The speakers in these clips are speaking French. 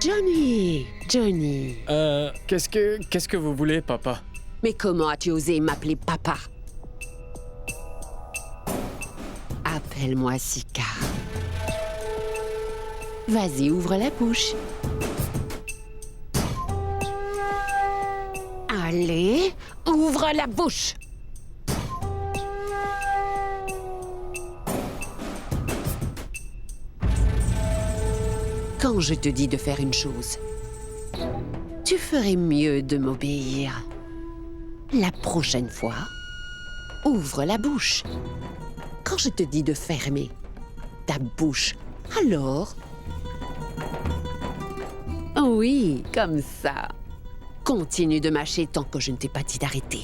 Johnny, Johnny. Qu'est-ce que vous voulez, papa? Mais comment as-tu osé m'appeler papa? Appelle-moi Sika. Vas-y, ouvre la bouche. Allez, ouvre la bouche. Quand je te dis de faire une chose, tu ferais mieux de m'obéir. La prochaine fois, ouvre la bouche. Quand je te dis de fermer ta bouche, alors... Oui, comme ça. Continue de mâcher tant que je ne t'ai pas dit d'arrêter.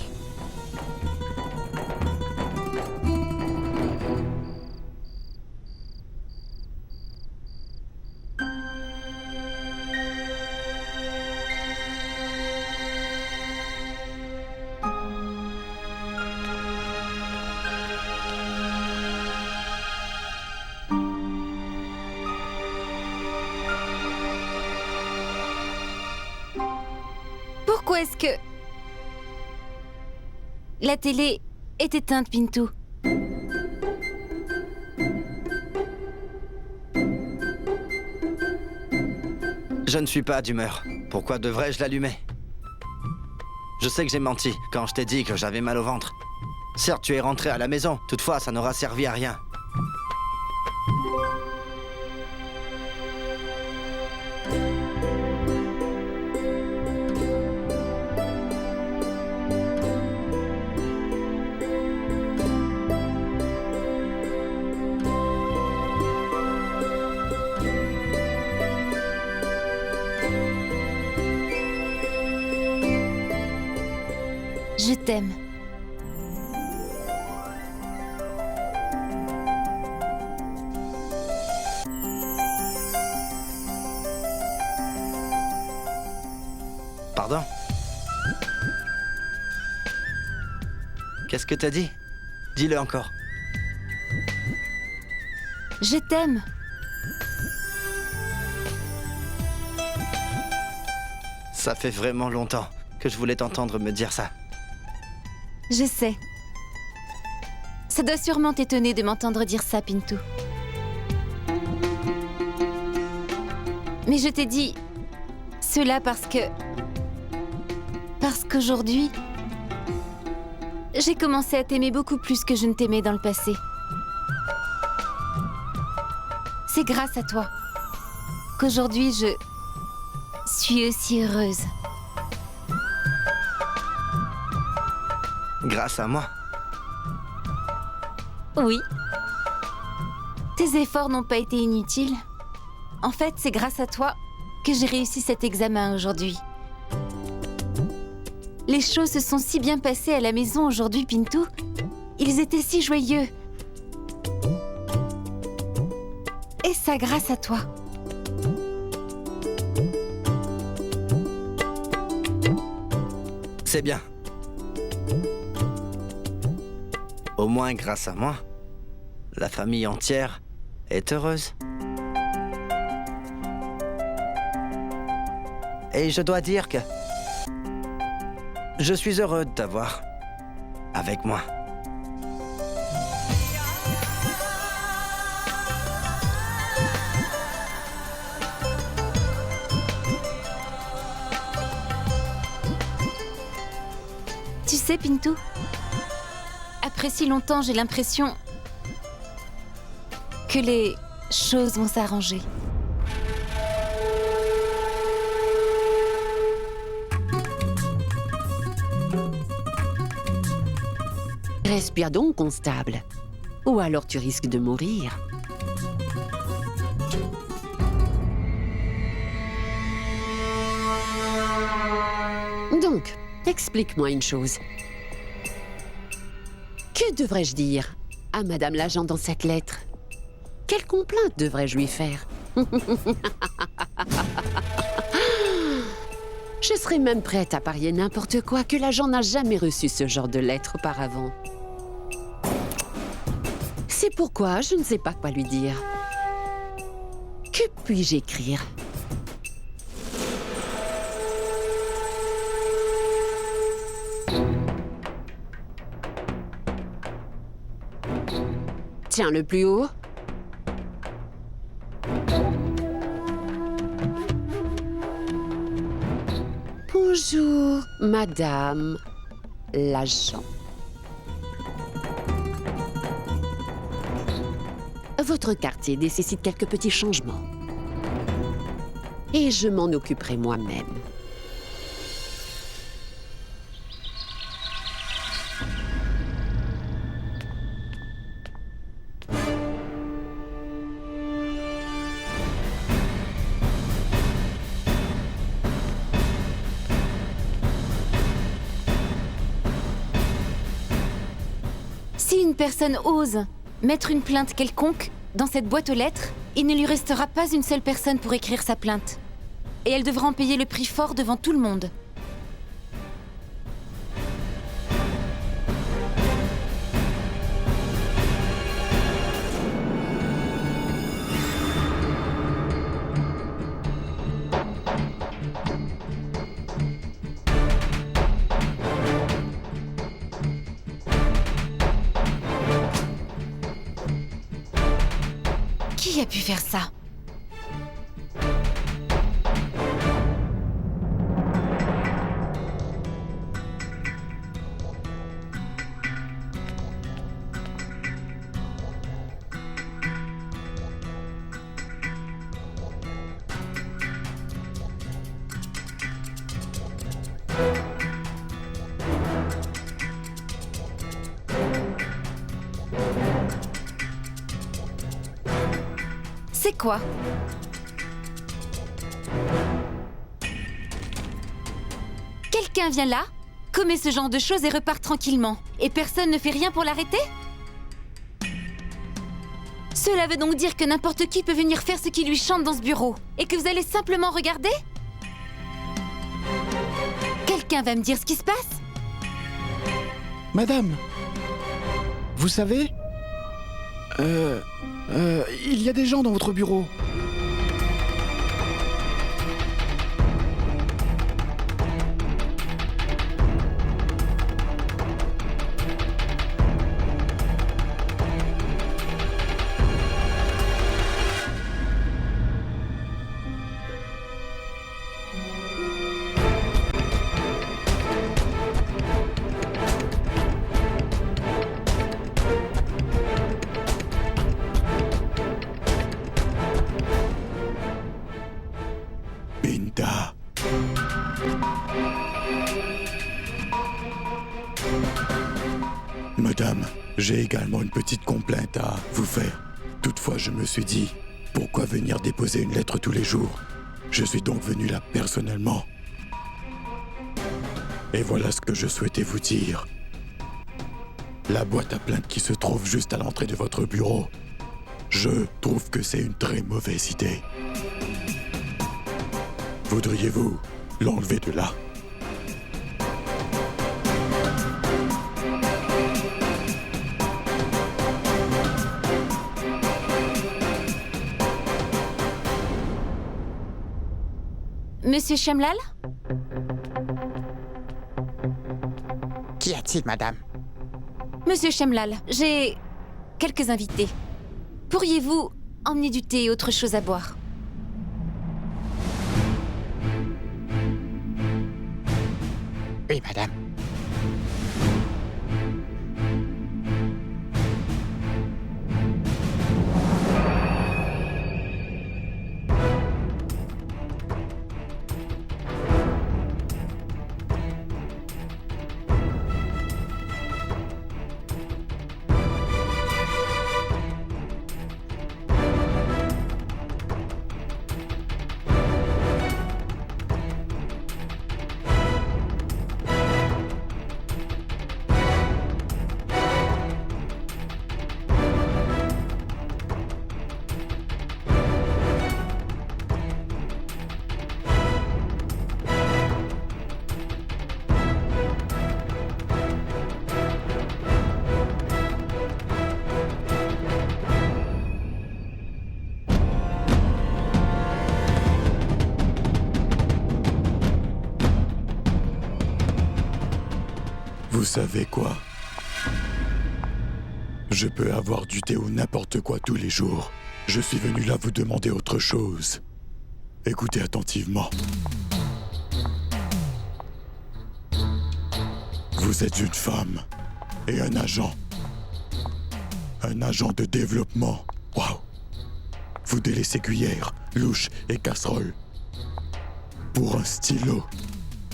Pourquoi est-ce que... la télé est éteinte, Pintou? Je ne suis pas d'humeur. Pourquoi devrais-je l'allumer? Je sais que j'ai menti quand je t'ai dit que j'avais mal au ventre. Certes, tu es rentré à la maison. Toutefois, ça n'aura servi à rien. Je t'aime. Pardon? Qu'est-ce que t'as dit? Dis-le encore. Je t'aime. Ça fait vraiment longtemps que je voulais t'entendre me dire ça. Je sais. Ça doit sûrement t'étonner de m'entendre dire ça, Pintou. Mais je t'ai dit cela parce qu'aujourd'hui, j'ai commencé à t'aimer beaucoup plus que je ne t'aimais dans le passé. C'est grâce à toi qu'aujourd'hui je suis aussi heureuse. Grâce à moi? Oui. Tes efforts n'ont pas été inutiles. En fait, c'est grâce à toi que j'ai réussi cet examen aujourd'hui. Les choses se sont si bien passées à la maison aujourd'hui, Pintou. Ils étaient si joyeux. Et ça grâce à toi. C'est bien. Au moins, grâce à moi, la famille entière est heureuse. Et je dois dire que je suis heureux de t'avoir avec moi. Tu sais, Pintou, après si longtemps, j'ai l'impression que les choses vont s'arranger. Respire donc, constable. Ou alors tu risques de mourir. Donc, explique-moi une chose. Que devrais-je dire à Madame l'agent dans cette lettre? Quelle complainte devrais-je lui faire? Je serais même prête à parier n'importe quoi que l'agent n'a jamais reçu ce genre de lettre auparavant. C'est pourquoi je ne sais pas quoi lui dire. Que puis-je écrire? Tiens le plus haut. Bonjour, madame l'agent. Votre quartier nécessite quelques petits changements. Et je m'en occuperai moi-même. Si une personne ose mettre une plainte quelconque dans cette boîte aux lettres, il ne lui restera pas une seule personne pour écrire sa plainte. Et elle devra en payer le prix fort devant tout le monde. Qui a pu faire ça? C'est quoi? Quelqu'un vient là, commet ce genre de choses et repart tranquillement. Et personne ne fait rien pour l'arrêter? Cela veut donc dire que n'importe qui peut venir faire ce qui lui chante dans ce bureau. Et que vous allez simplement regarder? Quelqu'un va me dire ce qui se passe? Madame, vous savez, il y a des gens dans votre bureau. Binta. Madame, j'ai également une petite complainte à vous faire. Toutefois, je me suis dit, pourquoi venir déposer une lettre tous les jours? Je suis donc venu là personnellement. Et voilà ce que je souhaitais vous dire. La boîte à plainte qui se trouve juste à l'entrée de votre bureau, je trouve que c'est une très mauvaise idée. Voudriez-vous l'enlever de là? Monsieur Shamlal? Qu'y a-t-il, madame? Monsieur Shamlal, j'ai quelques invités. Pourriez-vous emmener du thé et autre chose à boire? Oui, madame. Vous savez quoi? Je peux avoir du thé ou n'importe quoi tous les jours. Je suis venu là vous demander autre chose. Écoutez attentivement. Vous êtes une femme et un agent. Un agent de développement. Waouh! Vous délaissez cuillère, louche et casserole. Pour un stylo.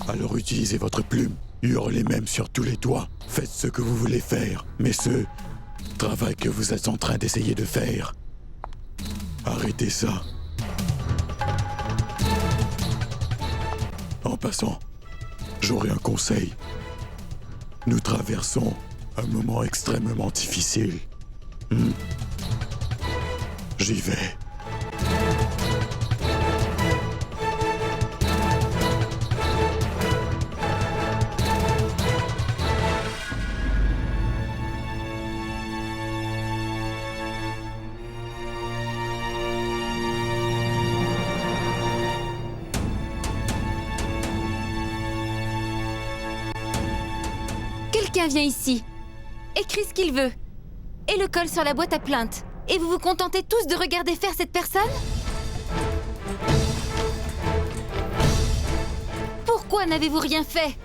Alors utilisez votre plume. Hurlez même sur tous les toits. Faites ce que vous voulez faire. Mais ce travail que vous êtes en train d'essayer de faire, arrêtez ça. En passant, j'aurai un conseil. Nous traversons un moment extrêmement difficile. J'y vais. Quelqu'un vient ici, écrit ce qu'il veut, et le colle sur la boîte à plainte. Et vous vous contentez tous de regarder faire cette personne? Pourquoi n'avez-vous rien fait?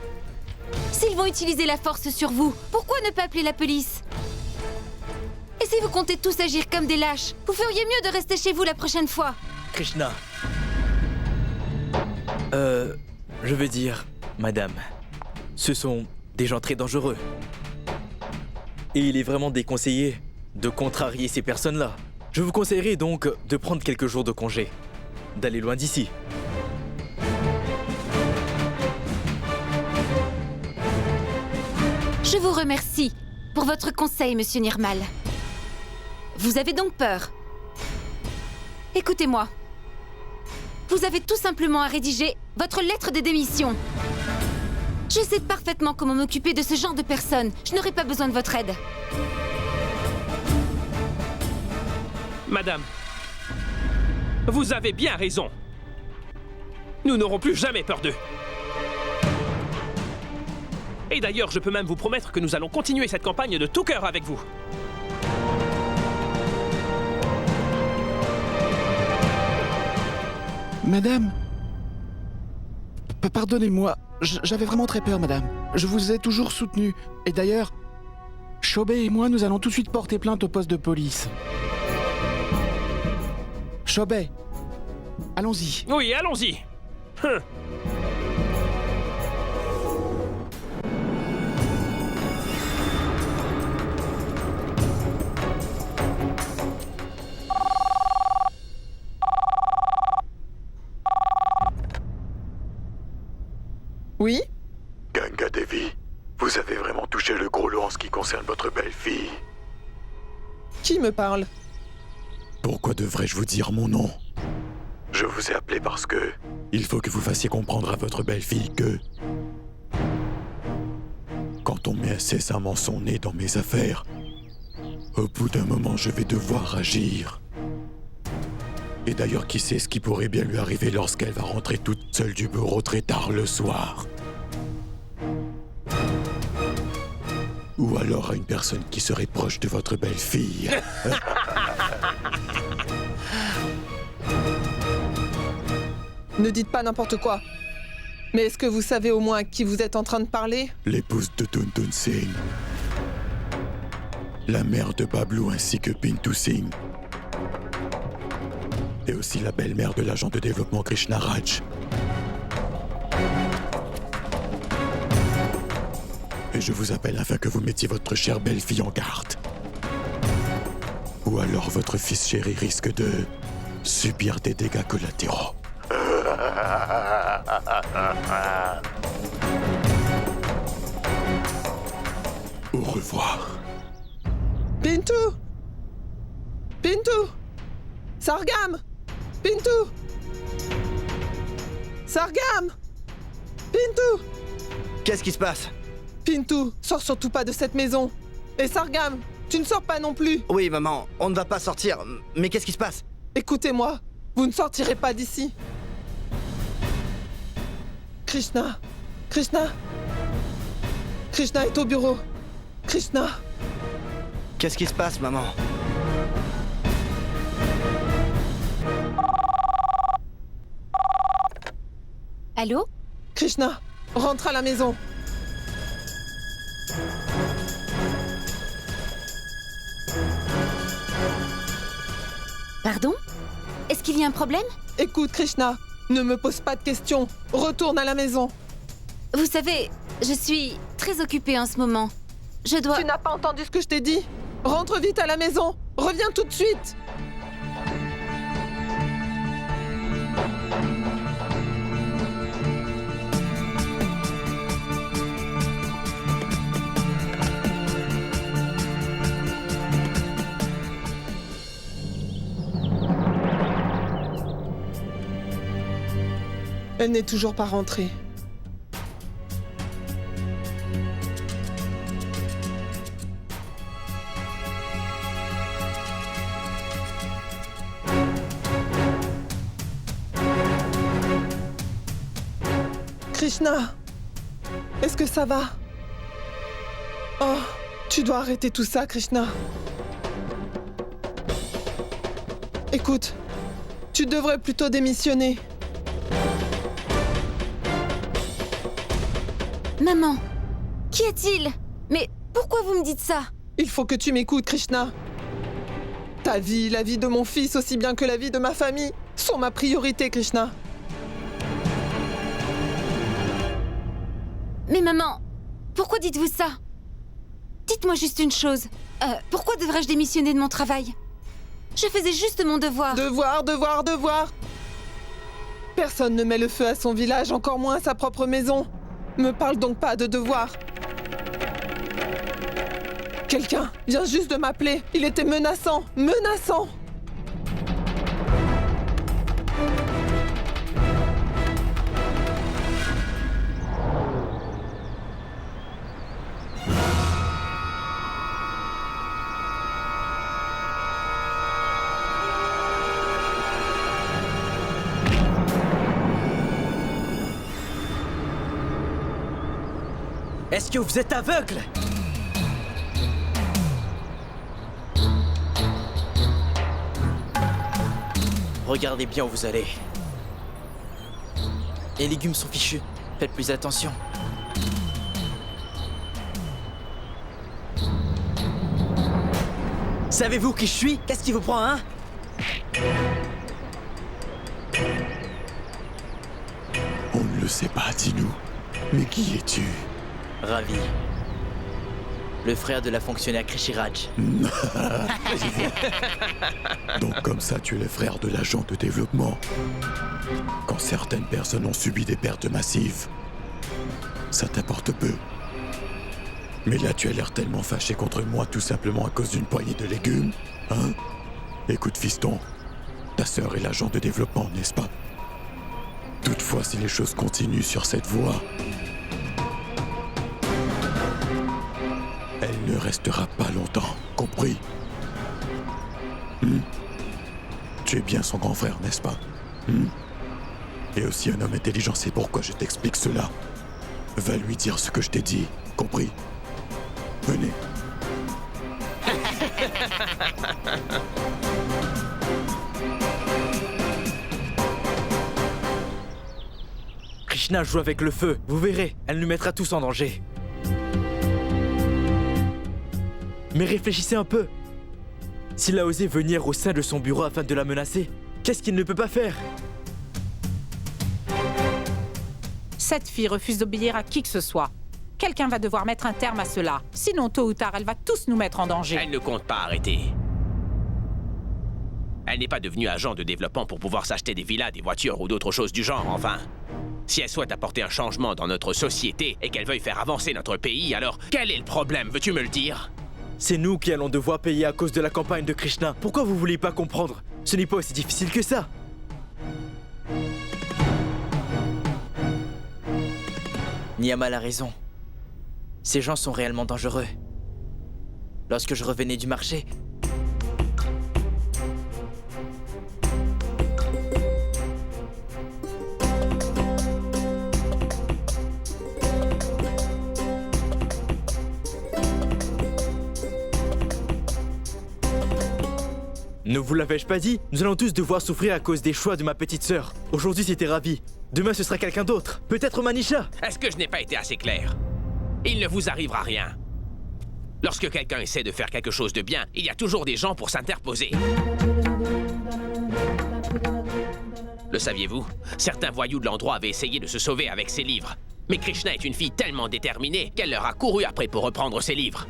S'ils vont utiliser la force sur vous, pourquoi ne pas appeler la police? Et si vous comptez tous agir comme des lâches, vous feriez mieux de rester chez vous la prochaine fois. Krishna. Je veux dire, madame, ce sont des gens très dangereux. Et il est vraiment déconseillé de contrarier ces personnes-là. Je vous conseillerais donc de prendre quelques jours de congé, d'aller loin d'ici. Je vous remercie pour votre conseil, monsieur Nirmal. Vous avez donc peur? Écoutez-moi. Vous avez tout simplement à rédiger votre lettre de démission. Je sais parfaitement comment m'occuper de ce genre de personnes. Je n'aurai pas besoin de votre aide. Madame, vous avez bien raison. Nous n'aurons plus jamais peur d'eux. Et d'ailleurs, je peux même vous promettre que nous allons continuer cette campagne de tout cœur avec vous. Madame, pardonnez-moi, j'avais vraiment très peur, madame. Je vous ai toujours soutenu. Et d'ailleurs, Chobé et moi, nous allons tout de suite porter plainte au poste de police. Chobé, allons-y. Oui, allons-y. Oui? Ganga Devi, vous avez vraiment touché le gros lot en ce qui concerne votre belle-fille. Qui me parle? Pourquoi devrais-je vous dire mon nom? Je vous ai appelé parce que il faut que vous fassiez comprendre à votre belle-fille que quand on met incessamment son nez dans mes affaires, au bout d'un moment, je vais devoir agir. Et d'ailleurs, qui sait ce qui pourrait bien lui arriver lorsqu'elle va rentrer toute seule du bureau très tard le soir. Ou alors à une personne qui serait proche de votre belle-fille. Ne dites pas n'importe quoi. Mais est-ce que vous savez au moins à qui vous êtes en train de parler? L'épouse de Dundun Singh. La mère de Bablu ainsi que Pintu Singh. Et aussi la belle-mère de l'agent de développement Krishna Raj. Et je vous appelle afin que vous mettiez votre chère belle-fille en garde. Ou alors votre fils chéri risque de subir des dégâts collatéraux. Au revoir. Pintu! Pintu! Sargam! Pintu! Sargam! Pintu! Qu'est-ce qui se passe? Pintu, sors surtout pas de cette maison. Et Sargam, tu ne sors pas non plus. Oui, maman, on ne va pas sortir. Mais qu'est-ce qui se passe? Écoutez-moi, vous ne sortirez pas d'ici. Krishna. Krishna. Krishna est au bureau. Krishna. Qu'est-ce qui se passe, maman? Allô? Krishna, rentre à la maison. Pardon? Est-ce qu'il y a un problème? Écoute, Krishna, ne me pose pas de questions. Retourne à la maison. Vous savez, je suis très occupée en ce moment. Je dois... Tu n'as pas entendu ce que je t'ai dit? Rentre vite à la maison. Reviens tout de suite. Elle n'est toujours pas rentrée. Krishna, est-ce que ça va? Oh, tu dois arrêter tout ça, Krishna. Écoute, tu devrais plutôt démissionner. Maman, qu'y a-t-il? Mais pourquoi vous me dites ça? Il faut que tu m'écoutes, Krishna. Ta vie, la vie de mon fils, aussi bien que la vie de ma famille, sont ma priorité, Krishna. Mais maman, pourquoi dites-vous ça? Dites-moi juste une chose. Pourquoi devrais-je démissionner de mon travail? Je faisais juste mon devoir. Devoir. Personne ne met le feu à son village, encore moins à sa propre maison. Me parle donc pas de devoir. Quelqu'un vient juste de m'appeler. Il était menaçant. Est-ce que vous êtes aveugle? Regardez bien où vous allez. Les légumes sont fichus. Faites plus attention. Savez-vous qui je suis? Qu'est-ce qui vous prend, hein? On ne le sait pas, dis-nous. Mais qui es-tu? Ravi. Le frère de la fonctionnaire Krishiraj. Donc comme ça, tu es le frère de l'agent de développement. Quand certaines personnes ont subi des pertes massives, ça t'importe peu. Mais là, tu as l'air tellement fâché contre moi tout simplement à cause d'une poignée de légumes, hein? Écoute, fiston, ta sœur est l'agent de développement, n'est-ce pas? Toutefois, si les choses continuent sur cette voie, elle ne restera pas longtemps, compris? Tu es bien son grand frère, n'est-ce pas? Et aussi un homme intelligent, c'est pourquoi je t'explique cela. Va lui dire ce que je t'ai dit, compris? Venez. Krishna joue avec le feu. Vous verrez, elle nous mettra tous en danger. Mais réfléchissez un peu. S'il a osé venir au sein de son bureau afin de la menacer, qu'est-ce qu'il ne peut pas faire? Cette fille refuse d'obéir à qui que ce soit. Quelqu'un va devoir mettre un terme à cela. Sinon, tôt ou tard, elle va tous nous mettre en danger. Elle ne compte pas arrêter. Elle n'est pas devenue agent de développement pour pouvoir s'acheter des villas, des voitures ou d'autres choses du genre, enfin. Si elle souhaite apporter un changement dans notre société et qu'elle veuille faire avancer notre pays, alors quel est le problème, veux-tu me le dire? C'est nous qui allons devoir payer à cause de la campagne de Krishna. Pourquoi vous voulez pas comprendre? Ce n'est pas aussi difficile que ça. Niamal a raison. Ces gens sont réellement dangereux. Lorsque je revenais du marché, Ne vous l'avais-je pas dit? Nous allons tous devoir souffrir à cause des choix de ma petite sœur. Aujourd'hui c'était Ravi. Demain ce sera quelqu'un d'autre. Peut-être Manisha. Est-ce que je n'ai pas été assez clair? Il ne vous arrivera rien. Lorsque quelqu'un essaie de faire quelque chose de bien, il y a toujours des gens pour s'interposer. Le saviez-vous? Certains voyous de l'endroit avaient essayé de se sauver avec ses livres. Mais Krishna est une fille tellement déterminée qu'elle leur a couru après pour reprendre ses livres.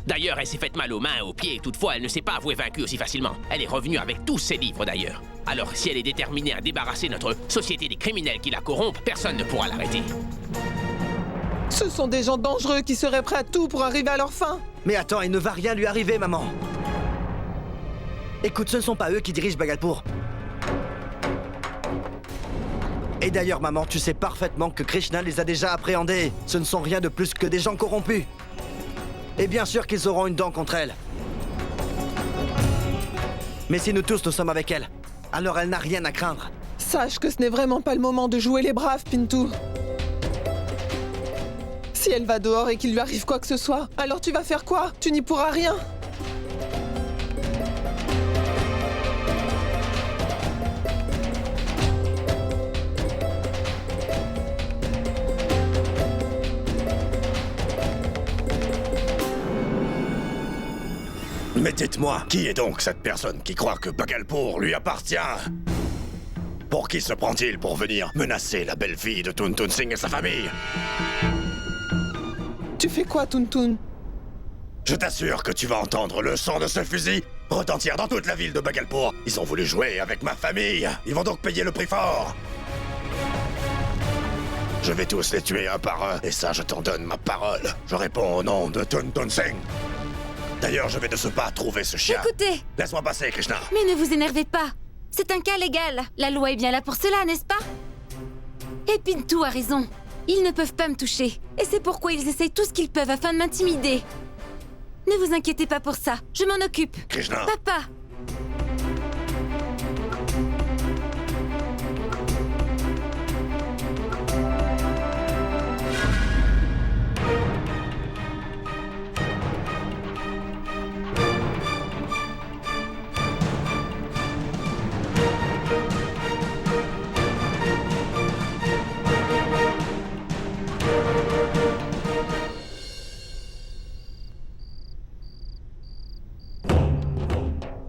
D'ailleurs, elle s'est faite mal aux mains et aux pieds, toutefois elle ne s'est pas avouée vaincue aussi facilement. Elle est revenue avec tous ses livres d'ailleurs. Alors, si elle est déterminée à débarrasser notre société des criminels qui la corrompent, personne ne pourra l'arrêter. Ce sont des gens dangereux qui seraient prêts à tout pour arriver à leur fin. Mais attends, il ne va rien lui arriver, maman. Écoute, ce ne sont pas eux qui dirigent Bhagalpur. Et d'ailleurs, maman, tu sais parfaitement que Krishna les a déjà appréhendés. Ce ne sont rien de plus que des gens corrompus. Et bien sûr qu'ils auront une dent contre elle. Mais si nous tous nous sommes avec elle, alors elle n'a rien à craindre. Sache que ce n'est vraiment pas le moment de jouer les braves, Pintu. Si elle va dehors et qu'il lui arrive quoi que ce soit, alors tu vas faire quoi? Tu n'y pourras rien. Mais dites-moi, qui est donc cette personne qui croit que Bhagalpur lui appartient? Pour qui se prend-il pour venir menacer la belle fille de Tuntun Singh et sa famille? Tu fais quoi, Tuntun? Je t'assure que tu vas entendre le son de ce fusil retentir dans toute la ville de Bhagalpur. Ils ont voulu jouer avec ma famille. Ils vont donc payer le prix fort. Je vais tous les tuer un par un, et ça, je t'en donne ma parole. Je réponds au nom de Tuntun Singh. D'ailleurs, je vais de ce pas trouver ce chien. Écoutez! Laisse-moi passer, Krishna. Mais ne vous énervez pas. C'est un cas légal. La loi est bien là pour cela, n'est-ce pas? Et Pintu a raison. Ils ne peuvent pas me toucher. Et c'est pourquoi ils essayent tout ce qu'ils peuvent afin de m'intimider. Ne vous inquiétez pas pour ça. Je m'en occupe. Krishna. Papa!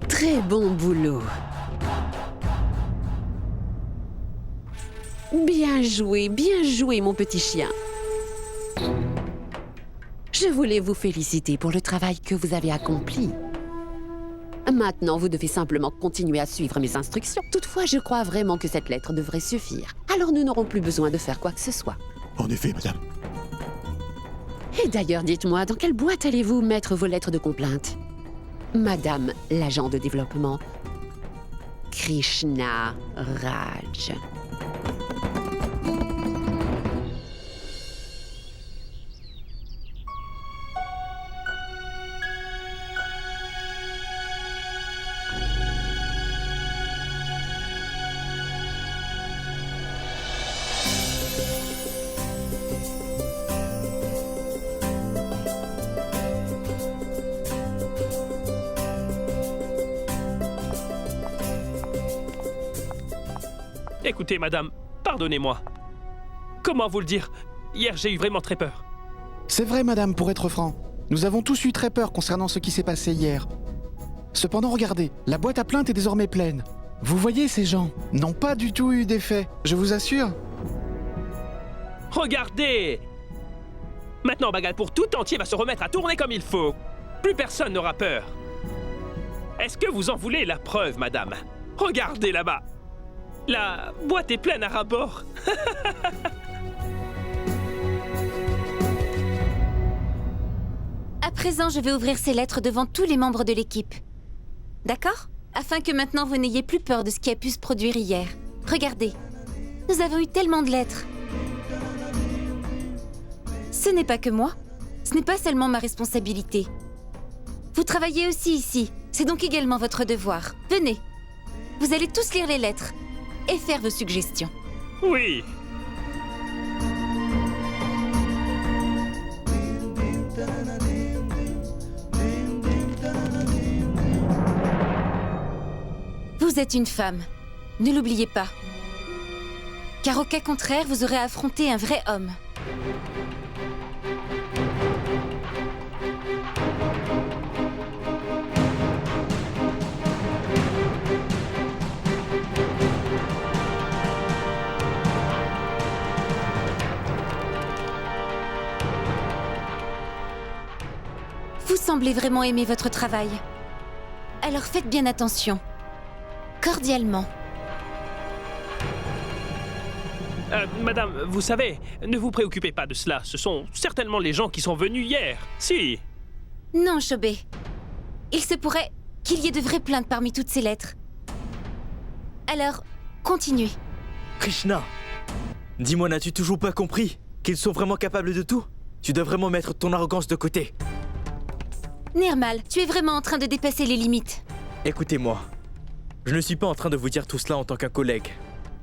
Très bon boulot. Bien joué, mon petit chien. Je voulais vous féliciter pour le travail que vous avez accompli. Maintenant, vous devez simplement continuer à suivre mes instructions. Toutefois, je crois vraiment que cette lettre devrait suffire. Alors nous n'aurons plus besoin de faire quoi que ce soit. En effet, madame. Et d'ailleurs, dites-moi, dans quelle boîte allez-vous mettre vos lettres de complainte? Madame l'agent de développement, Krishna Raj. Écoutez, madame, pardonnez-moi. Comment vous le dire? Hier, j'ai eu vraiment très peur. C'est vrai, madame, pour être franc. Nous avons tous eu très peur concernant ce qui s'est passé hier. Cependant, regardez, la boîte à plainte est désormais pleine. Vous voyez, ces gens n'ont pas du tout eu d'effet, je vous assure. Regardez! Maintenant, Bhagalpur tout entier va se remettre à tourner comme il faut. Plus personne n'aura peur. Est-ce que vous en voulez la preuve, madame? Regardez là-bas. La boîte est pleine à ras-bord. À présent, je vais ouvrir ces lettres devant tous les membres de l'équipe. D'accord? Afin que maintenant vous n'ayez plus peur de ce qui a pu se produire hier. Regardez, nous avons eu tellement de lettres. Ce n'est pas que moi. Ce n'est pas seulement ma responsabilité. Vous travaillez aussi ici. C'est donc également votre devoir. Venez. Vous allez tous lire les lettres et faire vos suggestions. Oui. Vous êtes une femme. Ne l'oubliez pas. Car au cas contraire, vous aurez affronté un vrai homme. Vous semblez vraiment aimer votre travail. Alors faites bien attention. Cordialement. Madame, vous savez, ne vous préoccupez pas de cela. Ce sont certainement les gens qui sont venus hier. Si. Non, Chobé. Il se pourrait qu'il y ait de vraies plaintes parmi toutes ces lettres. Alors, continuez. Krishna, dis-moi, n'as-tu toujours pas compris qu'ils sont vraiment capables de tout? Tu dois vraiment mettre ton arrogance de côté. Nirmal, tu es vraiment en train de dépasser les limites. Écoutez-moi, je ne suis pas en train de vous dire tout cela en tant qu'un collègue.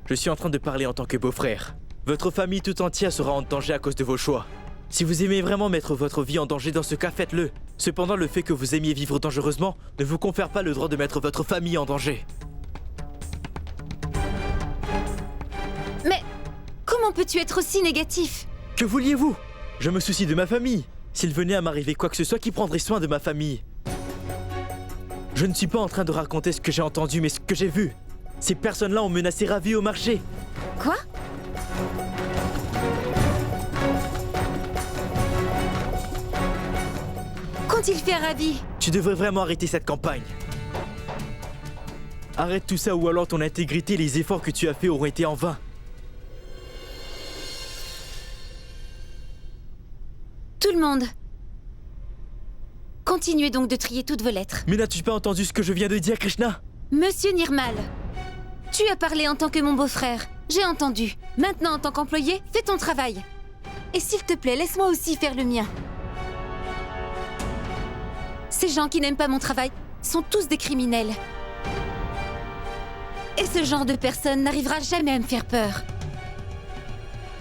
Je suis en train de parler en tant que beau-frère. Votre famille tout entière sera en danger à cause de vos choix. Si vous aimez vraiment mettre votre vie en danger dans ce cas, faites-le. Cependant, le fait que vous aimiez vivre dangereusement ne vous confère pas le droit de mettre votre famille en danger. Mais comment peux-tu être aussi négatif? Que vouliez-vous? Je me soucie de ma famille. S'il venait à m'arriver quoi que ce soit, qui prendrait soin de ma famille? Je ne suis pas en train de raconter ce que j'ai entendu, mais ce que j'ai vu. Ces personnes-là ont menacé Ravi au marché. Quoi? Qu'ont-ils fait à Ravi? Tu devrais vraiment arrêter cette campagne. Arrête tout ça ou alors ton intégrité et les efforts que tu as faits auront été en vain. Tout le monde. Continuez donc de trier toutes vos lettres. Mais n'as-tu pas entendu ce que je viens de dire, Krishna? Monsieur Nirmal, tu as parlé en tant que mon beau-frère. J'ai entendu. Maintenant, en tant qu'employé, fais ton travail. Et s'il te plaît, laisse-moi aussi faire le mien. Ces gens qui n'aiment pas mon travail sont tous des criminels. Et ce genre de personne n'arrivera jamais à me faire peur.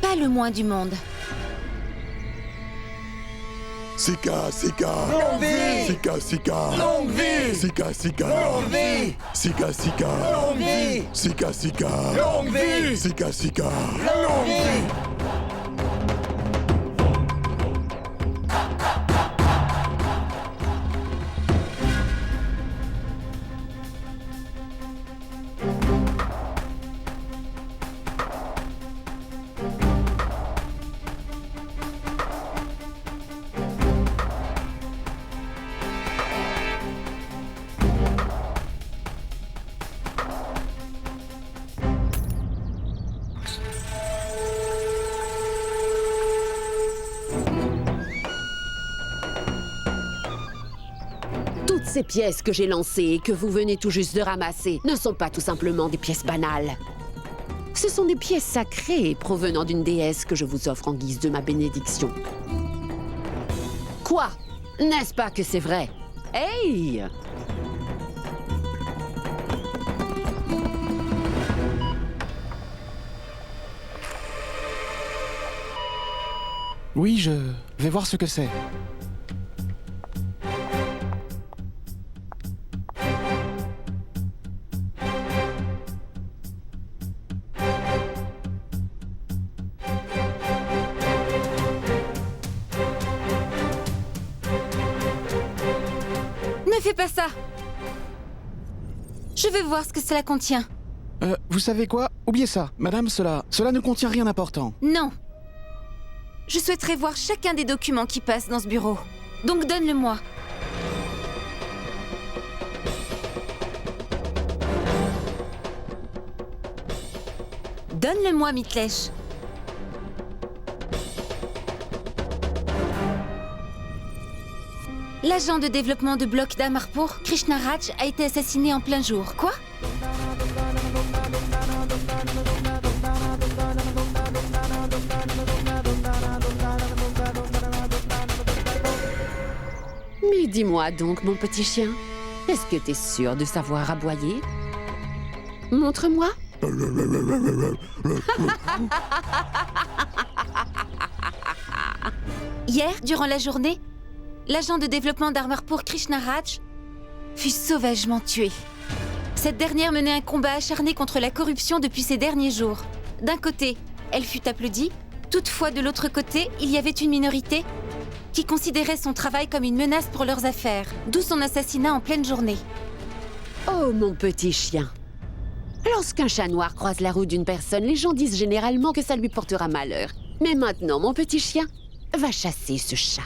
Pas le moins du monde. Sika, Sika. Longue vie. Sika, Sika. Longue vie. Sika, Sika. Longue vie. Sika, Sika. Longue vie. Sika, Sika. Longue vie. Sika, Sika. Longue vie. Ces pièces que j'ai lancées et que vous venez tout juste de ramasser ne sont pas tout simplement des pièces banales. Ce sont des pièces sacrées provenant d'une déesse que je vous offre en guise de ma bénédiction. Quoi? N'est-ce pas que c'est vrai? Hey! Oui, je vais voir ce que c'est. Ne fais pas ça! Je veux voir ce que cela contient. Vous savez quoi? Oubliez ça. Madame, cela ne contient rien d'important. Non. Je souhaiterais voir chacun des documents qui passent dans ce bureau. Donc donne-le-moi. Donne-le-moi, Mitlesh. L'agent de développement de bloc d'Amarpur, Krishna Raj, a été assassiné en plein jour. Quoi? Mais dis-moi donc, mon petit chien, est-ce que t'es sûr de savoir aboyer? Montre-moi. Hier, durant la journée, l'agent de développement d'Amarpur, Krishna Raj, fut sauvagement tué. Cette dernière menait un combat acharné contre la corruption depuis ces derniers jours. D'un côté, elle fut applaudie. Toutefois, de l'autre côté, il y avait une minorité qui considérait son travail comme une menace pour leurs affaires, d'où son assassinat en pleine journée. Oh, mon petit chien. Lorsqu'un chat noir croise la route d'une personne, les gens disent généralement que ça lui portera malheur. Mais maintenant, mon petit chien, va chasser ce chat.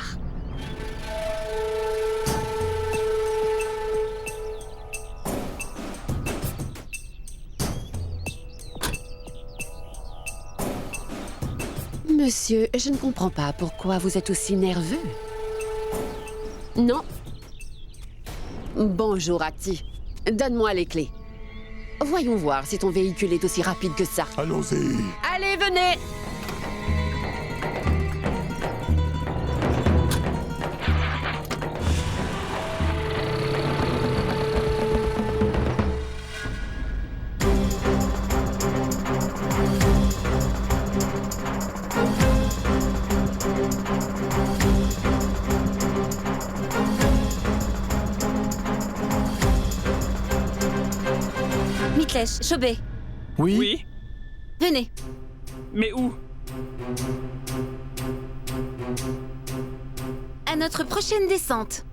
Monsieur, je ne comprends pas pourquoi vous êtes aussi nerveux. Non. Bonjour, Ati. Donne-moi les clés. Voyons voir si ton véhicule est aussi rapide que ça. Allons-y. Allez, venez! Mitlèche, Chobé, Oui, Oui? venez. Mais où? À notre prochaine descente.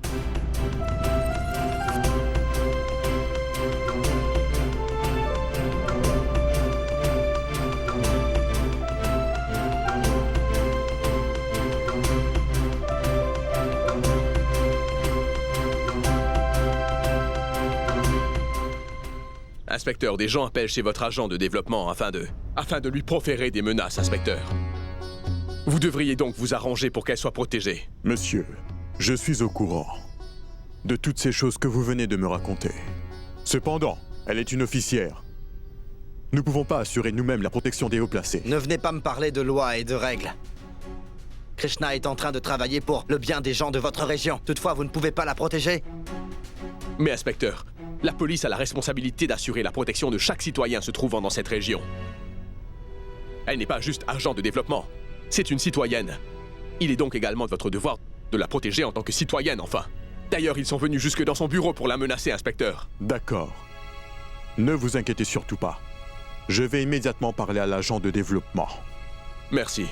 Inspecteur, des gens appellent chez votre agent de développement afin de lui proférer des menaces, inspecteur. Vous devriez donc vous arranger pour qu'elle soit protégée. Monsieur, je suis au courant de toutes ces choses que vous venez de me raconter. Cependant, elle est une officière. Nous ne pouvons pas assurer nous-mêmes la protection des hauts placés. Ne venez pas me parler de lois et de règles. Krishna est en train de travailler pour le bien des gens de votre région. Toutefois, vous ne pouvez pas la protéger? Mais inspecteur, la police a la responsabilité d'assurer la protection de chaque citoyen se trouvant dans cette région. Elle n'est pas juste agent de développement, c'est une citoyenne. Il est donc également de votre devoir de la protéger en tant que citoyenne, enfin. D'ailleurs, ils sont venus jusque dans son bureau pour la menacer, inspecteur. D'accord. Ne vous inquiétez surtout pas. Je vais immédiatement parler à l'agent de développement. Merci.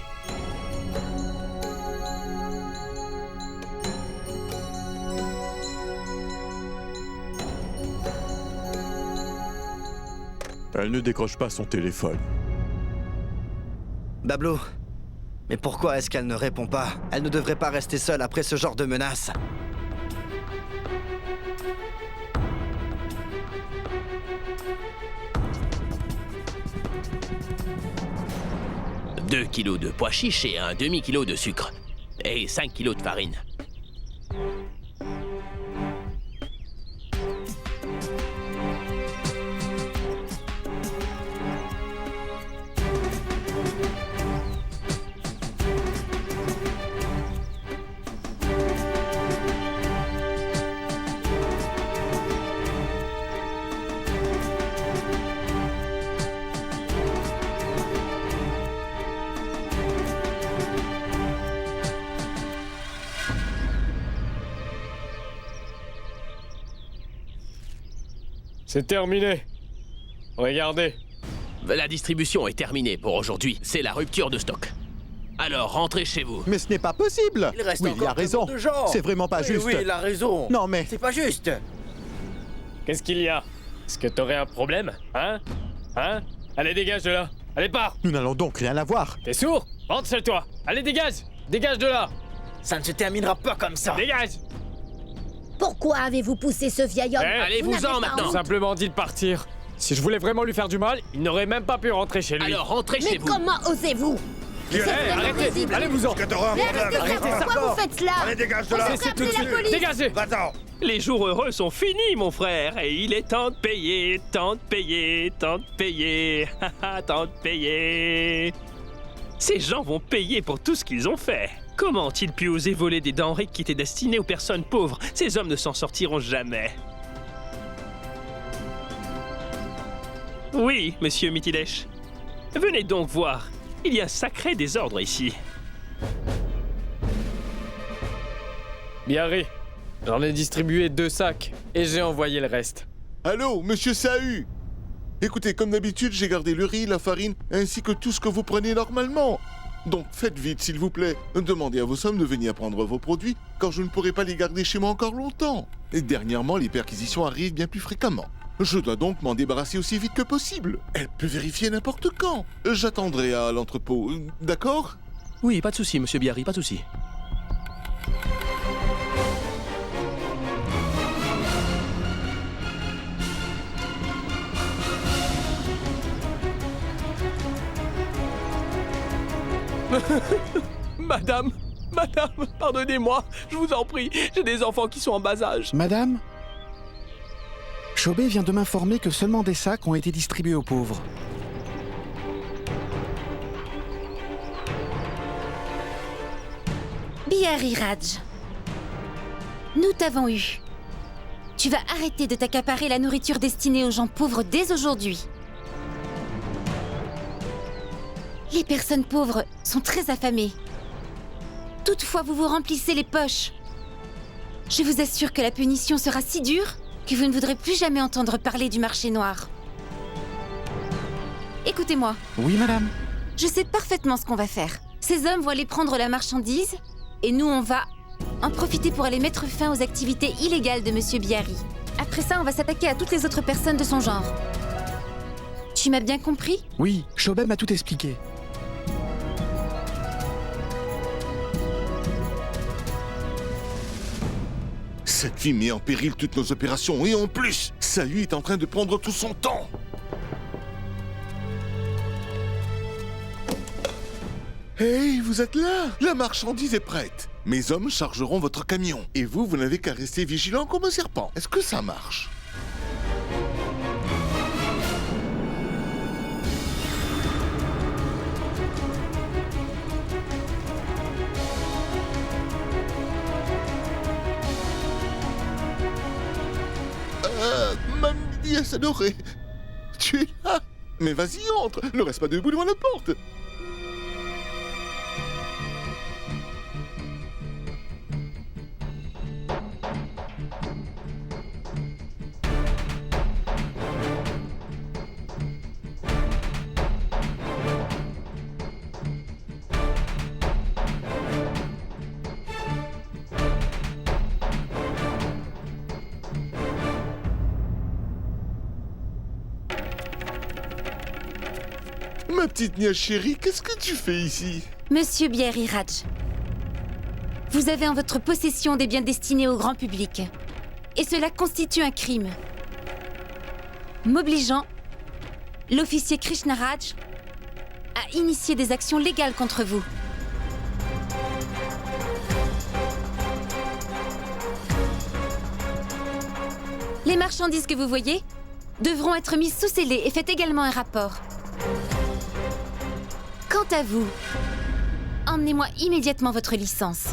Elle ne décroche pas son téléphone. Bablou, mais pourquoi est-ce qu'elle ne répond pas? Elle ne devrait pas rester seule après ce genre de menace. « 2 kilos de pois chiches et un demi-kilo de sucre. Et 5 kilos de farine. C'est terminé. Regardez. La distribution est terminée pour aujourd'hui. C'est la rupture de stock. Alors, rentrez chez vous. Mais ce n'est pas possible. Il reste Oui, il a encore raison. de gens. C'est vraiment pas juste. Oui, il a raison. Non, mais... C'est pas juste. Qu'est-ce qu'il y a? Est-ce que t'aurais un problème? Hein? Allez, dégage de là. Allez, pars. Nous n'allons donc rien avoir. T'es sourd? Rentre chez toi. Allez, dégage. Dégage de là. Ça ne se terminera pas comme ça. Dégage. Pourquoi avez-vous poussé ce vieil homme? Allez-vous-en maintenant. Simplement dit de partir. Si je voulais vraiment lui faire du mal, il n'aurait même pas pu rentrer chez lui. Alors, rentrez Mais chez vous. comment osez-vous? C'est vraiment Arrêtez. risible. Allez-vous-en. Mais arrêtez ça. Pourquoi vous faites cela? Allez, dégage de On là. va Laissez tout appeler de la suite. police. Dégagez. Va-t'en. Les jours heureux sont finis, mon frère, et il est temps de payer, temps de payer, temps de payer, temps de payer. Ces gens vont payer pour tout ce qu'ils ont fait. Comment ont-ils pu oser voler des denrées qui étaient destinées aux personnes pauvres? Ces hommes ne s'en sortiront jamais. Oui, monsieur Mitilesh. Venez donc voir. Il y a un sacré désordre ici. Biarri, j'en ai distribué 2 sacs et j'ai envoyé le reste. Allô, monsieur Sahu? Écoutez, comme d'habitude, j'ai gardé le riz, la farine, ainsi que tout ce que vous prenez normalement. Donc faites vite, s'il vous plaît. Demandez à vos sommes de venir prendre vos produits, car je ne pourrai pas les garder chez moi encore longtemps. Et dernièrement, les perquisitions arrivent bien plus fréquemment. Je dois donc m'en débarrasser aussi vite que possible. Elle peut vérifier n'importe quand. J'attendrai à l'entrepôt, d'accord? Oui, pas de souci, monsieur Biarri, pas de souci. Madame, pardonnez-moi, je vous en prie, j'ai des enfants qui sont en bas âge. Madame, Chobé vient de m'informer que seulement des sacs ont été distribués aux pauvres. Biarri Raj, nous t'avons eu. Tu vas arrêter de t'accaparer la nourriture destinée aux gens pauvres dès aujourd'hui. Les personnes pauvres sont très affamées. Toutefois, vous vous remplissez les poches. Je vous assure que la punition sera si dure que vous ne voudrez plus jamais entendre parler du marché noir. Écoutez-moi. Oui, madame. Je sais parfaitement ce qu'on va faire. Ces hommes vont aller prendre la marchandise et nous, on va en profiter pour aller mettre fin aux activités illégales de Monsieur Biarri. Après ça, on va s'attaquer à toutes les autres personnes de son genre. Tu m'as bien compris? Oui, Chobé m'a tout expliqué. Cette fille met en péril toutes nos opérations, et en plus, Sahu est en train de prendre tout son temps. Hey, vous êtes là? La marchandise est prête. Mes hommes chargeront votre camion. Et vous, vous n'avez qu'à rester vigilant comme un serpent. Est-ce que ça marche? Mamie Asadoré, tu es là? Mais vas-y, entre. Ne reste pas debout devant la porte. Ma petite nièce chérie, qu'est-ce que tu fais ici? Monsieur Biarri Raj, vous avez en votre possession des biens destinés au grand public. Et cela constitue un crime. M'obligeant, l'officier Krishna Raj a initié des actions légales contre vous. Les marchandises que vous voyez devront être mises sous scellé et faites également un rapport. Quant à vous, emmenez-moi immédiatement votre licence.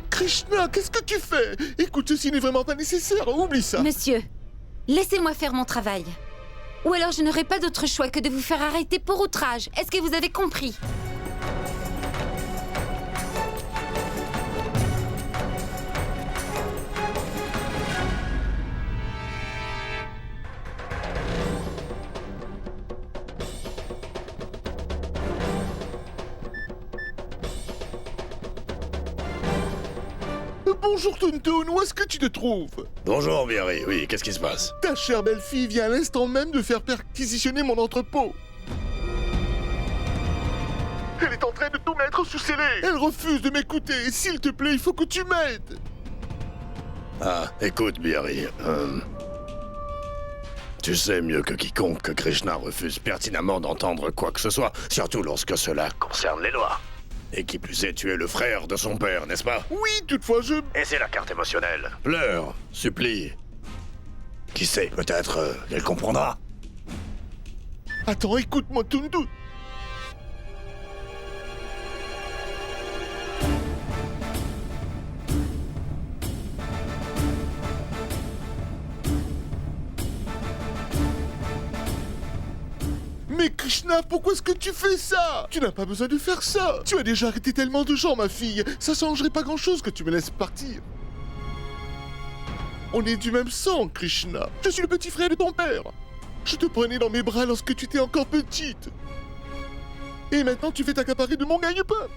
Krishna, qu'est-ce que tu fais? Écoute, ceci n'est vraiment pas nécessaire, oublie ça. Monsieur, laissez-moi faire mon travail. Ou alors je n'aurai pas d'autre choix que de vous faire arrêter pour outrage. Est-ce que vous avez compris? Bonjour Tonton, où est-ce que tu te trouves? Bonjour Biarri, oui, qu'est-ce qui se passe? Ta chère belle-fille vient à l'instant même de faire perquisitionner mon entrepôt. Elle est en train de tout mettre sous scellé. Elle refuse de m'écouter. S'il te plaît, il faut que tu m'aides. Ah, écoute Biarri, tu sais mieux que quiconque que Krishna refuse pertinemment d'entendre quoi que ce soit, surtout lorsque cela concerne les lois. Et qui plus est, tu es le frère de son père, n'est-ce pas? Oui, toutefois je... Et c'est la carte émotionnelle. Pleure, supplie. Qui sait, peut-être qu'elle comprendra. Attends, écoute-moi, Tundu. Krishna, pourquoi est-ce que tu fais ça? Tu n'as pas besoin de faire ça. Tu as déjà arrêté tellement de gens, ma fille. Ça changerait pas grand-chose que tu me laisses partir. On est du même sang, Krishna. Je suis le petit frère de ton père. Je te prenais dans mes bras lorsque tu étais encore petite. Et maintenant, tu fais t'accaparer de mon gagne-pain.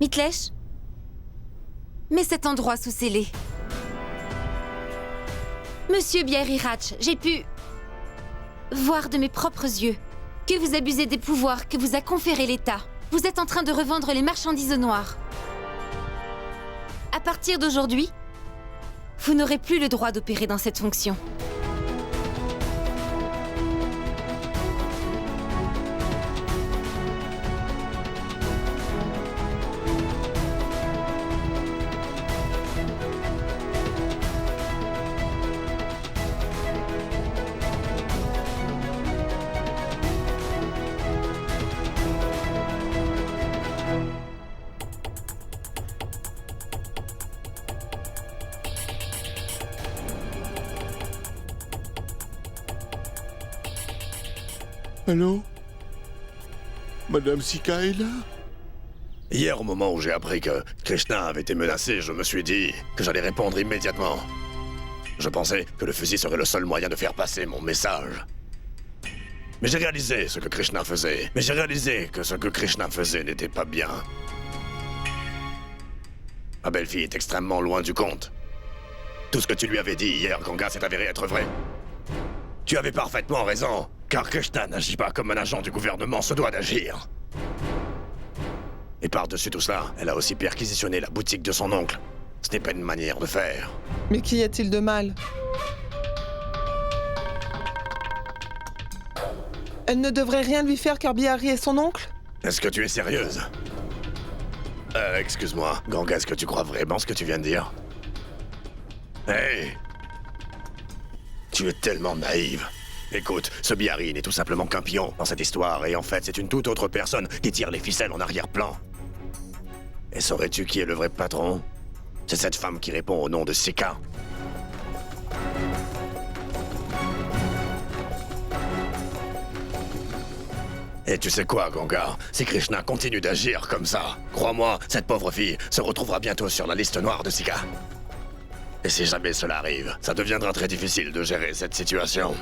Mitlesh, mets cet endroit sous scellé. Monsieur Biarirach, j'ai pu voir de mes propres yeux que vous abusez des pouvoirs que vous a conférés l'État. Vous êtes en train de revendre les marchandises au noir. À partir d'aujourd'hui, vous n'aurez plus le droit d'opérer dans cette fonction. Allô? Madame Sika est là? Hier, au moment où j'ai appris que Krishna avait été menacé, je me suis dit que j'allais répondre immédiatement. Je pensais que le fusil serait le seul moyen de faire passer mon message. Mais j'ai réalisé ce que Krishna faisait. Mais j'ai réalisé que ce que Krishna faisait n'était pas bien. Ma belle-fille est extrêmement loin du compte. Tout ce que tu lui avais dit hier, Ganga, s'est avéré être vrai. Tu avais parfaitement raison, car Krishna n'agit pas comme un agent du gouvernement se doit d'agir. Et par-dessus tout cela, elle a aussi perquisitionné la boutique de son oncle. Ce n'est pas une manière de faire. Mais qu'y a-t-il de mal? Elle ne devrait rien lui faire car Bihari est son oncle? Est-ce que tu es sérieuse? Excuse-moi, Ganga, est-ce que tu crois vraiment ce que tu viens de dire? Hey! Tu es tellement naïve. Écoute, ce Bihari n'est tout simplement qu'un pion dans cette histoire, et en fait, c'est une toute autre personne qui tire les ficelles en arrière-plan. Et saurais-tu qui est le vrai patron? C'est cette femme qui répond au nom de Sika. Et tu sais quoi, Ganga? Si Krishna continue d'agir comme ça, crois-moi, cette pauvre fille se retrouvera bientôt sur la liste noire de Sika. Et si jamais cela arrive, ça deviendra très difficile de gérer cette situation.